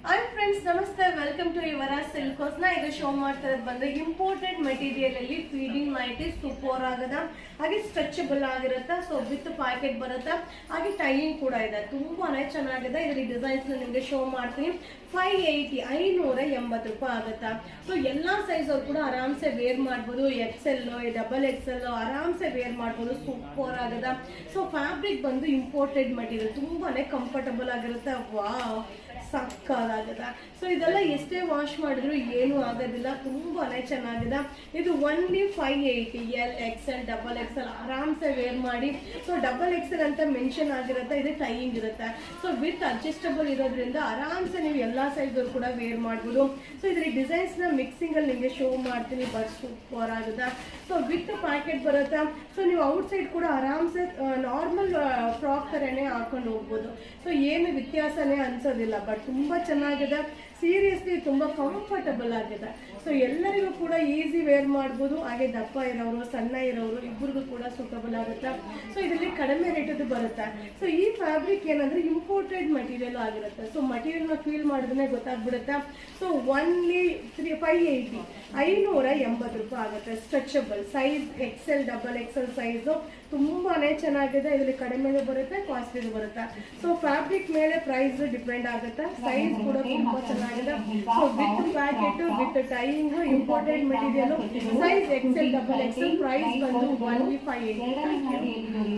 Hi friends, ನಮಸ್ತೆ. Welcome to ಯುವರ ಸಿಲ್ಕೋಸ್. ಇದು show ಮಾಡ್ತಾ ಇರೋದು ಬಂದ್ರೆ ಇಂಪೋರ್ಟೆಡ್ ಮೆಟೀರಿಯಲ್ ಅಲ್ಲಿ ಫೀಡಿಂಗ್ ನೈಟಿ ಸೂಪರ್ ಆಗದ, ಹಾಗೆ ಸ್ಟ್ರೆಚಬಲ್ ಆಗಿರುತ್ತೆ. ಸೊ ವಿತ್ ಪ್ಯಾಕೆಟ್ ಬರುತ್ತೆ, ಹಾಗೆ ಟೈಯಿಂಗ್ ಕೂಡ ಇದೆ. ತುಂಬಾನೇ ಚೆನ್ನಾಗಿದೆ. ಇದರ ಡಿಸೈನ್ಸ್ ನಿಮಗೆ ಶೋ ಮಾಡ್ತೀನಿ. 580 ರೂಪಾಯಿ ಆಗುತ್ತಾ. ಸೊ ಎಲ್ಲಾ ಸೈಜ್ ಅವ್ರು ಕೂಡ ಆರಾಮ್ಸೆ ವೇರ್ ಮಾಡ್ಬೋದು. XL, XXL ಆರಾಮ್ಸೆ ವೇರ್ ಮಾಡ್ಬೋದು. ಸೂಪರ್ ಆಗದ. ಸೊ ಫ್ಯಾಬ್ರಿಕ್ ಬಂದು ಇಂಪೋರ್ಟೆಡ್ ಮೆಟೀರಿಯಲ್, ತುಂಬಾನೇ ಕಂಫರ್ಟಬಲ್ ಆಗಿರುತ್ತೆ. ವಾವ್, ಸಕ್ಕದಾಗಿದೆ. ಸೊ ಇದೆಲ್ಲ ಎಷ್ಟೇ ವಾಶ್ ಮಾಡಿದ್ರು ಏನು ಆಗೋದಿಲ್ಲ. ತುಂಬಾನೇ ಚೆನ್ನಾಗಿದೆ. ಇದು ಓನ್ಲಿ 580. L, XL, XXL ಆರಾಮ್ಸೆ ವೇರ್ ಮಾಡಿ. ಸೊ XXL ಅಂತ ಮೆನ್ಷನ್ ಆಗಿರುತ್ತೆ. ಇದು ಟೈಯಿಂಗ್ ಇರುತ್ತೆ. ಸೊ ವಿತ್ ಅಡ್ಜಸ್ಟಬಲ್ ಇರೋದ್ರಿಂದ ಆರಾಮ್ಸೆ ನೀವು ಎಲ್ಲಾ ಸೈಜ್ ಕೂಡ ವೇರ್ ಮಾಡ್ಬೋದು. ಸೊ ಇದ್ರ ಡಿಸೈನ್ಸ್ ನ ಮಿಕ್ಸಿಂಗ್ ಅಲ್ಲಿ ನಿಮಗೆ ಶೋ ಮಾಡ್ತೀನಿ. ಬಟ್ ಸೂಪರ್ ಆಗುತ್ತೆ. ಸೊ ವಿತ್ ಪ್ಯಾಕೆಟ್ ಬರುತ್ತೆ. ಸೊ ನೀವು ಔಟ್ ಸೈಡ್ ಕೂಡ ಆರಾಮ್ಸೆ ನಾರ್ಮಲ್ ಫ್ರಾಕ್ ತರನೇ ಹಾಕೊಂಡು ಹೋಗ್ಬೋದು. ಸೊ ಏನು ವ್ಯತ್ಯಾಸನೇ ಅನ್ಸೋದಿಲ್ಲ. ಬಟ್ ತುಂಬಾ ಚೆನ್ನಾಗಿದೆ. ಸೀರಿಯಸ್ಲಿ ತುಂಬಾ ಕಂಫರ್ಟಬಲ್ ಆಗಿದೆ. ಸೊ ಎಲ್ಲರಿಗೂ ಕೂಡ ಈಸಿ ವೇರ್ ಮಾಡ್ಬೋದು. ಹಾಗೆ ದಪ್ಪ ಇರೋರು, ಸಣ್ಣ ಇರೋರು ಇಬ್ಬರಿಗೂ ಕೂಡ ಸೂಟಬಲ್ ಆಗುತ್ತೆ. ಸೊ ಇದರಲ್ಲಿ ಕಡಿಮೆ ರೇಟದ್ದು ಬರುತ್ತೆ. ಸೊ ಈ ಫ್ಯಾಬ್ರಿಕ್ ಏನಂದ್ರೆ ಇಂಪೋರ್ಟೆಡ್ ಮಟೀರಿಯಲ್ ಆಗಿರುತ್ತೆ. ಸೊ ಮಟೀರಿಯಲ್ನ ಫೀಲ್ ಮಾಡಿದ್ರೆ ಗೊತ್ತಾಗ್ಬಿಡುತ್ತೆ. ಸೊ ಓನ್ಲಿ 580, 580 ರೂಪಾಯಿ ಆಗುತ್ತೆ. Stretchable size XL, XXL size ತುಂಬಾನೇ ಚೆನ್ನಾಗಿದೆ. ಇದರಲ್ಲಿ ಕಡಿಮೆ ಬರುತ್ತೆ, ಕಾಸ್ಟ್ಲಿ ಬರುತ್ತೆ. ಸೊ ಫ್ಯಾಬ್ರಿಕ್ ಮೇಲೆ ಪ್ರೈಸ್ ಡಿಪೆಂಡ್ ಆಗುತ್ತೆ. ಸೈಜ್ ಕೂಡ ತುಂಬಾ ಚೆನ್ನಾಗಿದೆ. So with packet, with tying, imported material, size XL, XXL, price ಬಂದು 1580.